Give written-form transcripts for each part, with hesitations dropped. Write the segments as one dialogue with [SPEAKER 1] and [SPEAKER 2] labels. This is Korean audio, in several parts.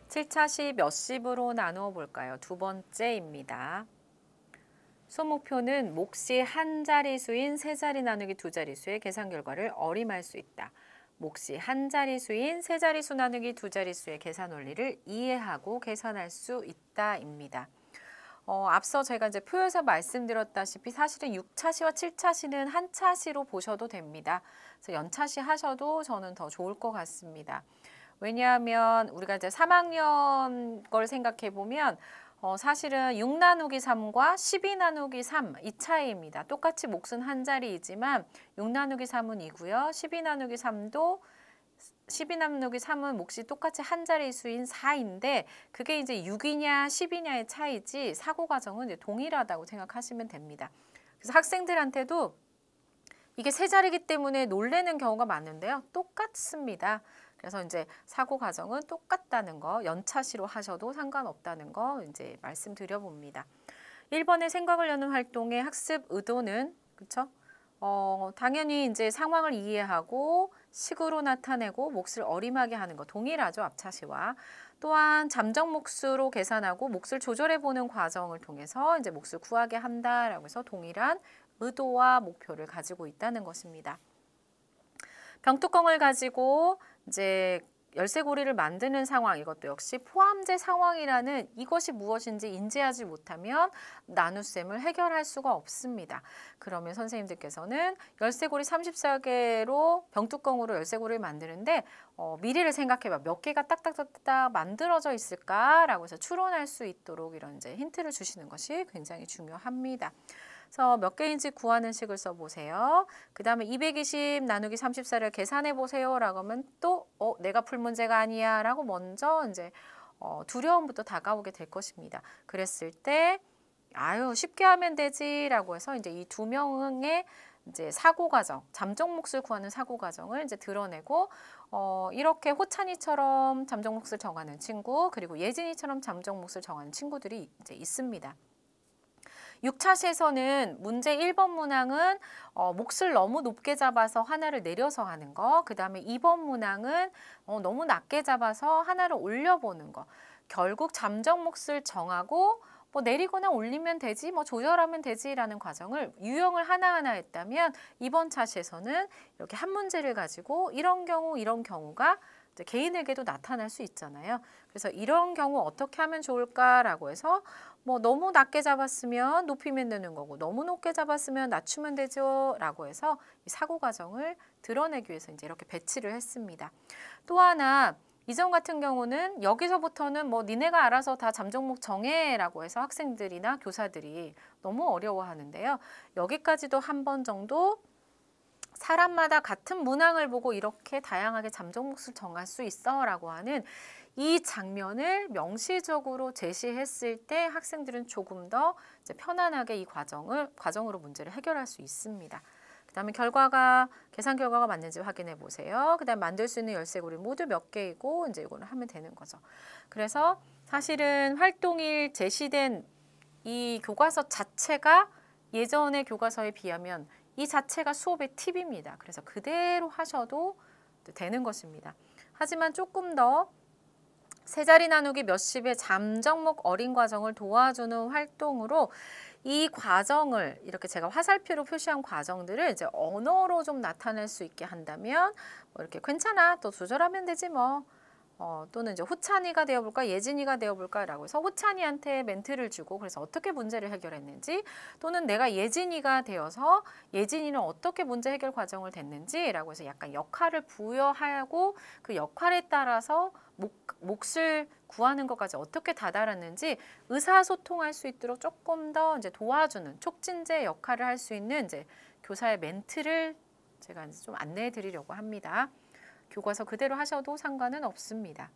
[SPEAKER 1] 7차시 몇 십으로 나누어 볼까요? 두 번째입니다. 소목표는 몫이 한 자리수인 세 자리 나누기 두 자리수의 계산 결과를 어림할 수 있다. 몫이 한 자리수인 세 자리수 나누기 두 자리수의 계산 원리를 이해하고 계산할 수 있다입니다. 앞서 제가 이제 표에서 말씀드렸다시피 사실은 6차시와 7차시는 한 차시로 보셔도 됩니다. 그래서 연차시 하셔도 저는 더 좋을 것 같습니다. 왜냐하면 우리가 이제 3학년 걸 생각해 보면 사실은 6 나누기 3과 12 나누기 3 이 차이입니다. 똑같이 몫은 한 자리이지만 6 나누기 3은 2고요. 12 나누기 3도 12 나누기 3은 몫이 똑같이 한 자리수인 4인데 그게 이제 6이냐 10이냐의 차이지 사고 과정은 이제 동일하다고 생각하시면 됩니다. 그래서 학생들한테도 이게 세 자리이기 때문에 놀라는 경우가 많은데요. 똑같습니다. 그래서 이제 사고 과정은 똑같다는 거, 연차시로 하셔도 상관없다는 거 이제 말씀드려 봅니다. 1번의 생각을 여는 활동의 학습 의도는 그렇죠? 당연히 이제 상황을 이해하고 식으로 나타내고 몫을 어림하게 하는 거 동일하죠. 앞차시와. 또한 잠정 몫으로 계산하고 몫을 조절해 보는 과정을 통해서 이제 몫을 구하게 한다라고 해서 동일한 의도와 목표를 가지고 있다는 것입니다. 병뚜껑을 가지고 이제 열쇠고리를 만드는 상황, 이것도 역시 포함제 상황이라는 이것이 무엇인지 인지하지 못하면 나눗셈을 해결할 수가 없습니다. 그러면 선생님들께서는 열쇠고리 34개로 병뚜껑으로 열쇠고리를 만드는데 미리를 생각해봐. 몇 개가 딱딱딱딱 만들어져 있을까라고 해서 추론할 수 있도록 이런 이제 힌트를 주시는 것이 굉장히 중요합니다. 그래서 몇 개인지 구하는 식을 써보세요. 그 다음에 220 나누기 34를 계산해 보세요 라고 하면 또 내가 풀 문제가 아니야 라고 먼저 이제 두려움부터 다가오게 될 것입니다. 그랬을 때 아유 쉽게 하면 되지 라고 해서 이제 이 두 명의 이제 사고 과정, 잠정 몫을 구하는 사고 과정을 이제 드러내고 이렇게 호찬이처럼 잠정 몫을 정하는 친구 그리고 예진이처럼 잠정 몫을 정하는 친구들이 이제 있습니다. 6차시에서는 문제 1번 문항은 몫을 너무 높게 잡아서 하나를 내려서 하는 거. 그 다음에 2번 문항은 너무 낮게 잡아서 하나를 올려보는 거. 결국 잠정 몫을 정하고 뭐 내리거나 올리면 되지, 뭐 조절하면 되지라는 과정을 유형을 하나하나 했다면 이번 차시에서는 이렇게 한 문제를 가지고 이런 경우가 개인에게도 나타날 수 있잖아요. 그래서 이런 경우 어떻게 하면 좋을까라고 해서 뭐 너무 낮게 잡았으면 높이면 되는 거고 너무 높게 잡았으면 낮추면 되죠 라고 해서 이 사고 과정을 드러내기 위해서 이제 이렇게 배치를 했습니다. 또 하나 이전 같은 경우는 여기서부터는 뭐 니네가 알아서 다 잠정목 정해 라고 해서 학생들이나 교사들이 너무 어려워하는데요. 여기까지도 한 번 정도 사람마다 같은 문항을 보고 이렇게 다양하게 잠정 몫을 정할 수 있어 라고 하는 이 장면을 명시적으로 제시했을 때 학생들은 조금 더 이제 편안하게 이 과정으로 문제를 해결할 수 있습니다. 그 다음에 계산 결과가 맞는지 확인해 보세요. 그 다음 만들 수 있는 열쇠고리 모두 몇 개이고 이제 이거를 하면 되는 거죠. 그래서 사실은 활동일 제시된 이 교과서 자체가 예전의 교과서에 비하면 이 자체가 수업의 팁입니다. 그래서 그대로 하셔도 되는 것입니다. 하지만 조금 더 세 자리 나누기 몇십의 잠정목 어린 과정을 도와주는 활동으로 이 과정을 이렇게 제가 화살표로 표시한 과정들을 이제 언어로 좀 나타낼 수 있게 한다면 뭐 이렇게 괜찮아 또 조절하면 되지 뭐 또는 이제 호찬이가 되어볼까 예진이가 되어볼까라고 해서 호찬이한테 멘트를 주고 그래서 어떻게 문제를 해결했는지 또는 내가 예진이가 되어서 예진이는 어떻게 문제 해결 과정을 됐는지라고 해서 약간 역할을 부여하고 그 역할에 따라서 몫을 구하는 것까지 어떻게 다다랐는지 의사소통할 수 있도록 조금 더 이제 도와주는 촉진제 역할을 할 수 있는 이제 교사의 멘트를 제가 이제 좀 안내해 드리려고 합니다. 교과서 그대로 하셔도 상관은 없습니다.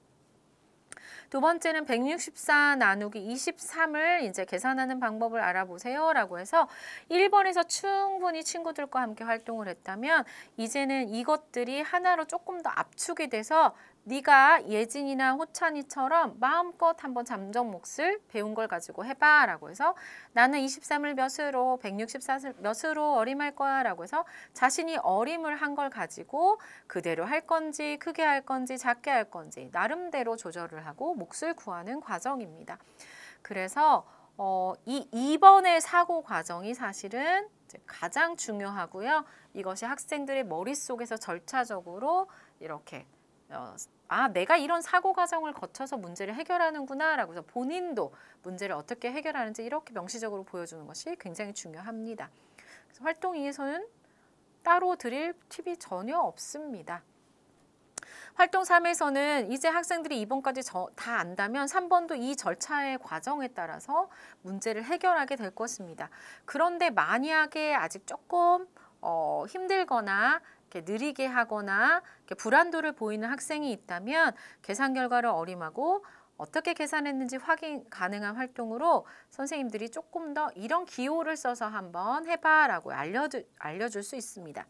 [SPEAKER 1] 두 번째는 164 나누기 23을 이제 계산하는 방법을 알아보세요 라고 해서 1번에서 충분히 친구들과 함께 활동을 했다면 이제는 이것들이 하나로 조금 더 압축이 돼서 네가 예진이나 호찬이처럼 마음껏 한번 잠정 몫을 배운 걸 가지고 해봐 라고 해서 나는 23을 몇으로 164을 몇으로 어림할 거야 라고 해서 자신이 어림을 한 걸 가지고 그대로 할 건지 크게 할 건지 작게 할 건지 나름대로 조절을 하고 몫을 구하는 과정입니다. 그래서 이 2번의 사고 과정이 사실은 이제 가장 중요하고요. 이것이 학생들의 머릿속에서 절차적으로 이렇게 내가 이런 사고 과정을 거쳐서 문제를 해결하는구나 라고 해서 본인도 문제를 어떻게 해결하는지 이렇게 명시적으로 보여주는 것이 굉장히 중요합니다. 그래서 활동 2에서는 따로 드릴 팁이 전혀 없습니다. 활동 3에서는 이제 학생들이 2번까지 다 안다면 3번도 이 절차의 과정에 따라서 문제를 해결하게 될 것입니다. 그런데 만약에 아직 조금 힘들거나 이렇게 느리게 하거나 이렇게 불안도를 보이는 학생이 있다면 계산 결과를 어림하고 어떻게 계산했는지 확인 가능한 활동으로 선생님들이 조금 더 이런 기호를 써서 한번 해봐라고 알려줄 수 있습니다.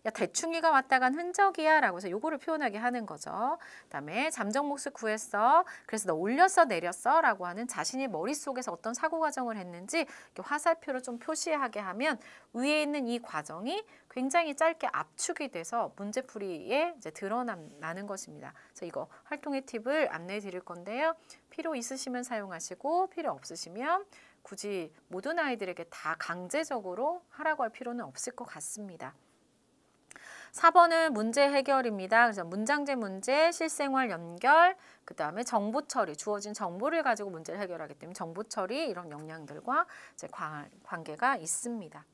[SPEAKER 1] 야, 대충이가 왔다 간 흔적이야 라고 해서 요거를 표현하게 하는 거죠. 그다음에 잠정 몫을 구했어. 그래서 너 올렸어 내렸어 라고 하는 자신의 머릿속에서 어떤 사고 과정을 했는지 이렇게 화살표로 좀 표시하게 하면 위에 있는 이 과정이 굉장히 짧게 압축이 돼서 문제풀이에 이제 드러나는 것입니다. 그래서 이거 활동의 팁을 안내해 드릴 건데요. 필요 있으시면 사용하시고 필요 없으시면 굳이 모든 아이들에게 다 강제적으로 하라고 할 필요는 없을 것 같습니다. 4번은 문제 해결입니다. 그래서 문장제 문제, 실생활 연결, 그 다음에 정보 처리, 주어진 정보를 가지고 문제를 해결하기 때문에 정보 처리 이런 역량들과 이제 관계가 있습니다.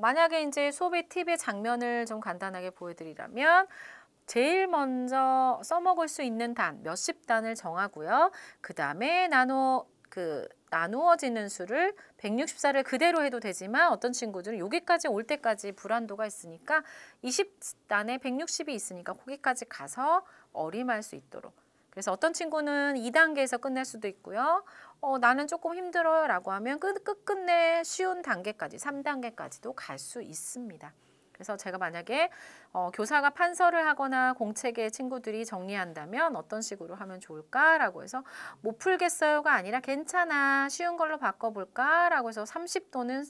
[SPEAKER 1] 만약에 이제 수업의 팁의 장면을 좀 간단하게 보여드리라면 제일 먼저 써먹을 수 있는 단, 몇십 단을 정하고요. 그 다음에 나누어지는 수를 164를 그대로 해도 되지만 어떤 친구들은 여기까지 올 때까지 불안도가 있으니까 20단에 160이 있으니까 거기까지 가서 어림할 수 있도록. 그래서 어떤 친구는 2단계에서 끝낼 수도 있고요. 나는 조금 힘들어요 라고 하면 끝끝내 쉬운 단계까지 3단계까지도 갈 수 있습니다. 그래서 제가 만약에 교사가 판서를 하거나 공책에 친구들이 정리한다면 어떤 식으로 하면 좋을까라고 해서 못 풀겠어요가 아니라 괜찮아 쉬운 걸로 바꿔볼까 라고 해서 30 또는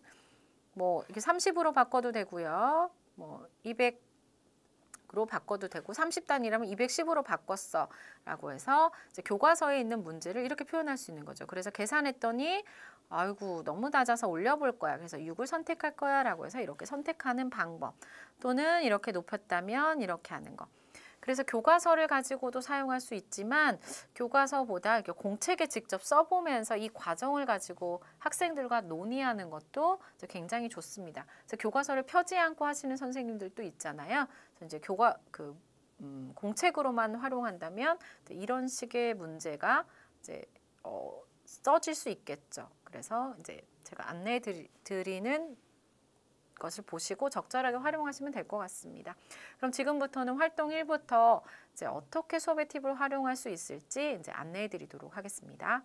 [SPEAKER 1] 뭐 이렇게 30으로 바꿔도 되고요. 뭐 200으로 바꿔도 되고 30단이라면 210으로 바꿨어 라고 해서 이제 교과서에 있는 문제를 이렇게 표현할 수 있는 거죠. 그래서 계산했더니 아이고 너무 낮아서 올려볼 거야. 그래서 6을 선택할 거야 라고 해서 이렇게 선택하는 방법 또는 이렇게 높였다면 이렇게 하는 거. 그래서 교과서를 가지고도 사용할 수 있지만 교과서보다 이렇게 공책에 직접 써보면서 이 과정을 가지고 학생들과 논의하는 것도 굉장히 좋습니다. 그래서 교과서를 펴지 않고 하시는 선생님들도 있잖아요. 그래서 이제 공책으로만 활용한다면 이런 식의 문제가 이제 써질 수 있겠죠. 그래서 이제 제가 안내해 드리는 것을 보시고 적절하게 활용하시면 될 것 같습니다. 그럼 지금부터는 활동 1부터 이제 어떻게 수업의 팁을 활용할 수 있을지 이제 안내해 드리도록 하겠습니다.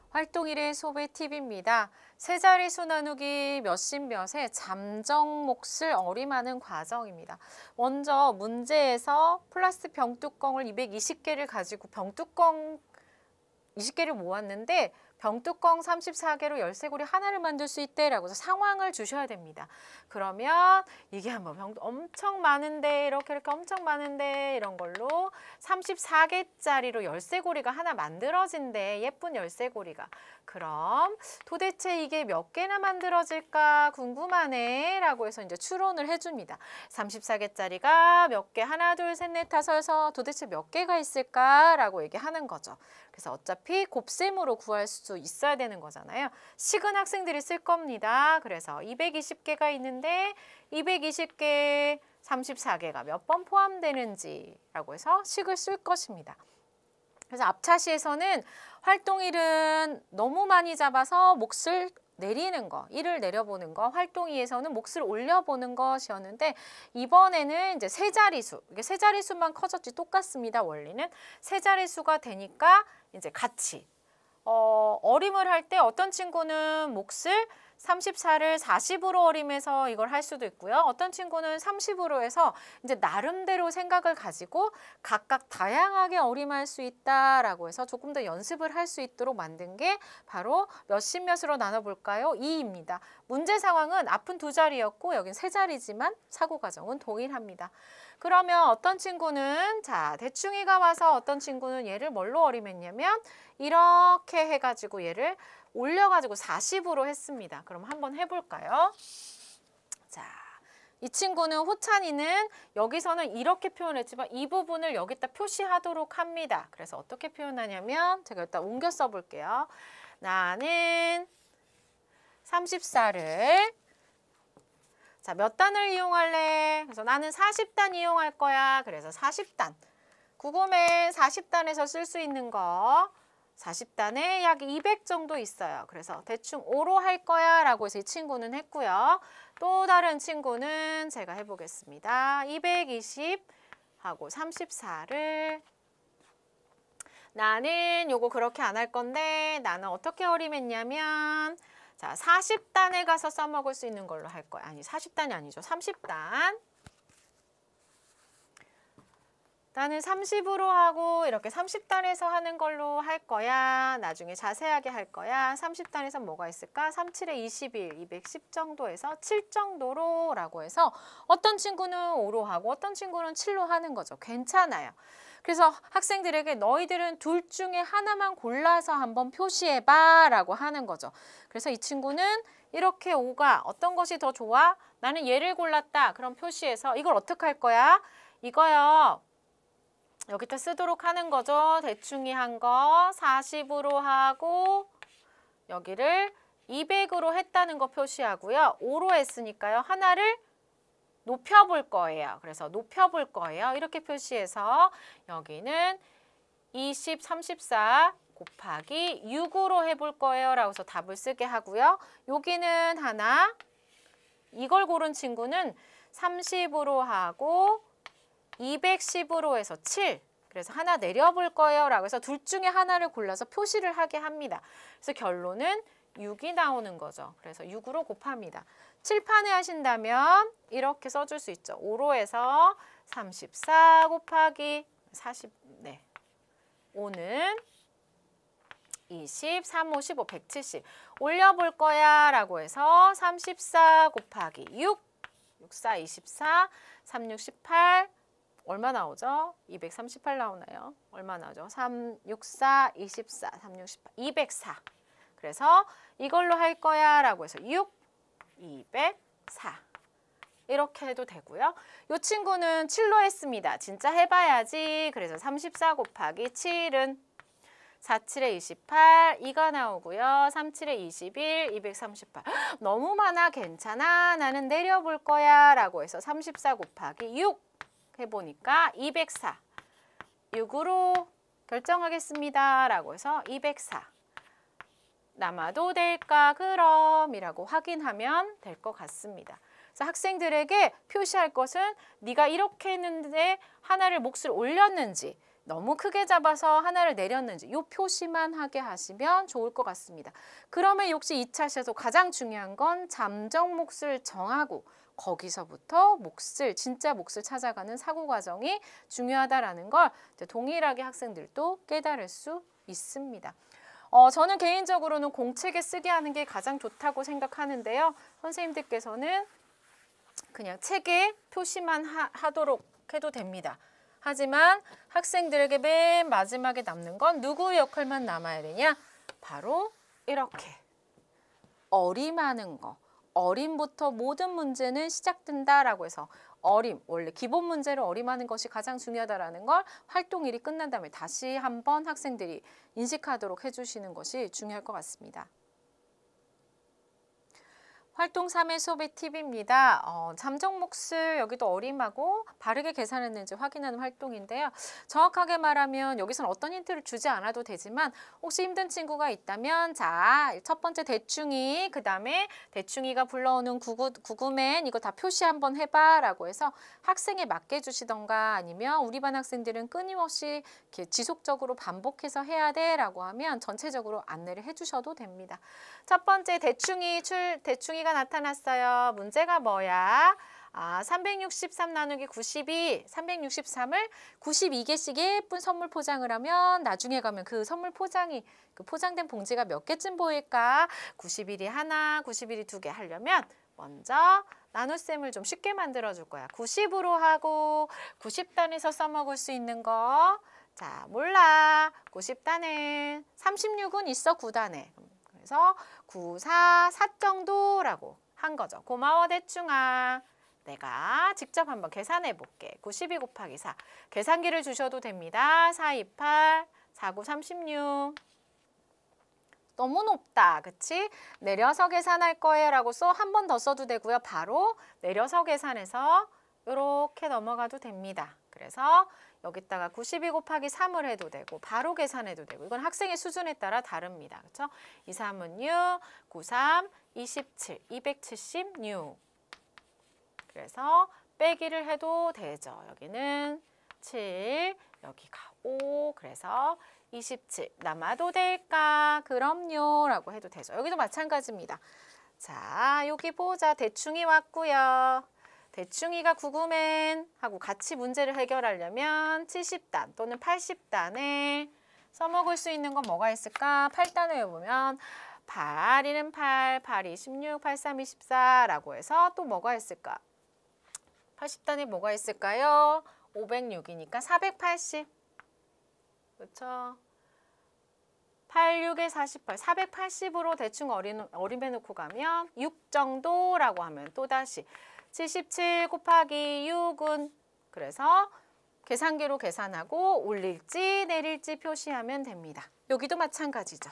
[SPEAKER 1] 활동 1의 수업의 팁입니다. 세 자리수 나누기 몇십 몇의 잠정 몫을 어림하는 과정입니다. 먼저 문제에서 플라스틱 병뚜껑을 220개를 가지고 병뚜껑 20개를 모았는데 병뚜껑 34개로 열쇠고리 하나를 만들 수 있대라고 해서 상황을 주셔야 됩니다. 그러면 이게 한번 병 엄청 많은데 이렇게 엄청 많은데 이런 걸로 34개짜리로 열쇠고리가 하나 만들어진대. 예쁜 열쇠고리가. 그럼 도대체 이게 몇 개나 만들어질까 궁금하네 라고 해서 이제 추론을 해줍니다. 34개짜리가 몇 개 하나 둘 셋 넷 다섯 해서 도대체 몇 개가 있을까 라고 얘기하는 거죠. 그래서 어차피 곱셈으로 구할 수 있어야 되는 거잖아요. 식은 학생들이 쓸 겁니다. 그래서 220개가 있는데 220개 34개가 몇 번 포함되는지 라고 해서 식을 쓸 것입니다. 그래서 앞차시에서는 활동 1은 너무 많이 잡아서 몫을 내리는 거, 1을 내려보는 거, 활동 2에서는 몫을 올려보는 것이었는데 이번에는 이제 세 자리수, 이게 세 자리수만 커졌지 똑같습니다. 원리는 세 자리수가 되니까 이제 같이 어림을 할 때 어떤 친구는 몫을 34를 40으로 어림해서 이걸 할 수도 있고요. 어떤 친구는 30으로 해서 이제 나름대로 생각을 가지고 각각 다양하게 어림할 수 있다라고 해서 조금 더 연습을 할 수 있도록 만든 게 바로 몇십 몇으로 나눠볼까요? 2입니다. 문제 상황은 앞은 두 자리였고 여긴 세 자리지만 사고 과정은 동일합니다. 그러면 어떤 친구는 자 대충이가 와서 어떤 친구는 얘를 뭘로 어림했냐면 이렇게 해가지고 얘를 올려가지고 40으로 했습니다. 그럼 한번 해볼까요? 자, 이 친구는 호찬이는 여기서는 이렇게 표현했지만 이 부분을 여기다 표시하도록 합니다. 그래서 어떻게 표현하냐면 제가 일단 옮겨 써볼게요. 나는 34를 자, 몇 단을 이용할래? 그래서 나는 40단 이용할 거야. 그래서 40단. 궁금해 40단에서 쓸 수 있는 거 40단에 약 200 정도 있어요. 그래서 대충 5로 할 거야 라고 해서 이 친구는 했고요. 또 다른 친구는 제가 해보겠습니다. 220 하고 34를 나는 요거 그렇게 안 할 건데 나는 어떻게 어림했냐면 자 40단에 가서 써먹을 수 있는 걸로 할 거야. 아니 40단이 아니죠. 30단. 나는 30으로 하고 이렇게 30단에서 하는 걸로 할 거야. 나중에 자세하게 할 거야. 30단에서 뭐가 있을까? 37에 21, 210 정도에서 7 정도로 라고 해서 어떤 친구는 5로 하고 어떤 친구는 7로 하는 거죠. 괜찮아요. 그래서 학생들에게 너희들은 둘 중에 하나만 골라서 한번 표시해봐 라고 하는 거죠. 그래서 이 친구는 이렇게 5가 어떤 것이 더 좋아? 나는 얘를 골랐다. 그럼 표시해서 이걸 어떻게 할 거야? 이거요. 여기다 쓰도록 하는 거죠. 대충이 한 거 40으로 하고 여기를 200으로 했다는 거 표시하고요. 5로 했으니까요. 하나를 높여볼 거예요. 그래서 높여볼 거예요. 이렇게 표시해서 여기는 20, 34 곱하기 6으로 해볼 거예요. 라고 해서 답을 쓰게 하고요. 여기는 하나 이걸 고른 친구는 30으로 하고 210으로 해서 7. 그래서 하나 내려볼 거예요. 라고 해서 둘 중에 하나를 골라서 표시를 하게 합니다. 그래서 결론은 6이 나오는 거죠. 그래서 6으로 곱합니다. 칠판에 하신다면 이렇게 써줄 수 있죠. 5로 해서 34 곱하기 40, 네. 5는 20, 3, 5, 15, 170. 올려볼 거야. 라고 해서 34 곱하기 6, 6, 4, 24, 3, 6, 18, 얼마 나오죠? 238 나오나요? 얼마 나오죠? 3, 6, 4, 24, 3, 6, 18, 204. 그래서 이걸로 할 거야 라고 해서 6, 204. 이렇게 해도 되고요. 이 친구는 7로 했습니다. 진짜 해봐야지. 그래서 34 곱하기 7은 4, 7에 28, 2가 나오고요. 3, 7에 21, 238. 너무 많아, 괜찮아. 나는 내려볼 거야 라고 해서 34 곱하기 6 해보니까 204. 6으로 결정하겠습니다. 라고 해서 204. 남아도 될까 그럼 이라고 확인하면 될 것 같습니다. 그래서 학생들에게 표시할 것은 네가 이렇게 했는데 하나를 몫을 올렸는지 너무 크게 잡아서 하나를 내렸는지 이 표시만 하게 하시면 좋을 것 같습니다. 그러면 역시 2차 시에서 가장 중요한 건 잠정 몫을 정하고 거기서부터 몫을 진짜 몫을 찾아가는 사고 과정이 중요하다라는 걸 동일하게 학생들도 깨달을 수 있습니다. 저는 개인적으로는 공책에 쓰게 하는 게 가장 좋다고 생각하는데요. 선생님들께서는 그냥 책에 표시만 하도록 해도 됩니다. 하지만 학생들에게 맨 마지막에 남는 건 누구의 역할만 남아야 되냐? 바로 이렇게 어림하는 거. 어림부터 모든 문제는 시작된다라고 해서 어림, 원래 기본 문제를 어림하는 것이 가장 중요하다라는 걸 활동일이 끝난 다음에 다시 한번 학생들이 인식하도록 해주시는 것이 중요할 것 같습니다. 활동 3의 수업의 팁입니다. 잠정 몫을 여기도 어림하고 바르게 계산했는지 확인하는 활동인데요. 정확하게 말하면 여기서는 어떤 힌트를 주지 않아도 되지만 혹시 힘든 친구가 있다면 자, 첫 번째 대충이, 그 다음에 대충이가 불러오는 구구맨 이거 다 표시 한번 해봐 라고 해서 학생에 맞게 해주시던가 아니면 우리 반 학생들은 끊임없이 이렇게 지속적으로 반복해서 해야 돼 라고 하면 전체적으로 안내를 해주셔도 됩니다. 첫 번째 대충이가 나타났어요. 문제가 뭐야? 363 나누기 92, 363을 92개씩 예쁜 선물 포장을 하면 나중에 가면 그 선물 포장이 그 포장된 봉지가 몇 개쯤 보일까? 91이 하나, 91이 두 개 하려면 먼저 나눗셈을 좀 쉽게 만들어 줄 거야. 90으로 하고 90단에서 써먹을 수 있는 거. 자, 몰라. 90단은 36은 있어 9단에. 그래서 9, 4, 4 정도라고 한 거죠. 고마워 대충아. 내가 직접 한번 계산해 볼게. 92 곱하기 4. 계산기를 주셔도 됩니다. 4, 2, 8, 4, 9, 36. 너무 높다. 그치? 내려서 계산할 거예요 라고 한 번 더 써도 되고요. 바로 내려서 계산해서 이렇게 넘어가도 됩니다. 그래서 여기다가 92 곱하기 3을 해도 되고 바로 계산해도 되고 이건 학생의 수준에 따라 다릅니다. 그렇죠? 2, 3은 6, 9, 3, 27, 276. 그래서 빼기를 해도 되죠. 여기는 7, 여기가 5, 그래서 27. 남아도 될까? 그럼요 라고 해도 되죠. 여기도 마찬가지입니다. 자, 여기 보자. 대충이 왔고요. 대충이가 구구맨 하고 같이 문제를 해결하려면 70단 또는 80단에 써먹을 수 있는 건 뭐가 있을까? 8단을 해보면 8, 1은 8, 8, 26, 8, 3, 24라고 해서 또 뭐가 있을까? 80단에 뭐가 있을까요? 506이니까 480. 그렇죠? 86에 48, 480으로 대충 어림해 놓고 가면 6 정도라고 하면 또다시 77 곱하기 6은 그래서 계산기로 계산하고 올릴지 내릴지 표시하면 됩니다. 여기도 마찬가지죠.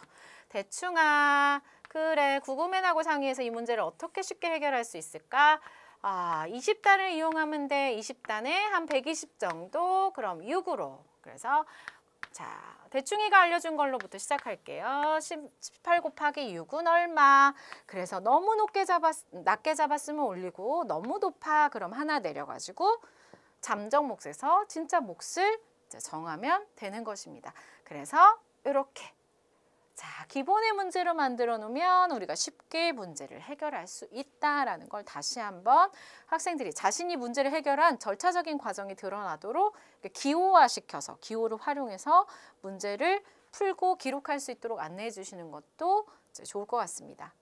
[SPEAKER 1] 대충아, 그래 구구맨하고 상의해서 이 문제를 어떻게 쉽게 해결할 수 있을까? 20단을 이용하면 돼. 20단에 한 120 정도, 그럼 6으로. 그래서 자, 대충이가 알려준 걸로부터 시작할게요. 18 곱하기 6은 얼마? 그래서 너무 낮게 잡았으면 올리고 너무 높아 그럼 하나 내려가지고 잠정 몫에서 진짜 몫을 정하면 되는 것입니다. 그래서 이렇게 자, 기본의 문제로 만들어 놓으면 우리가 쉽게 문제를 해결할 수 있다라는 걸 다시 한번 학생들이 자신이 문제를 해결한 절차적인 과정이 드러나도록 기호화시켜서 기호를 활용해서 문제를 풀고 기록할 수 있도록 안내해 주시는 것도 좋을 것 같습니다.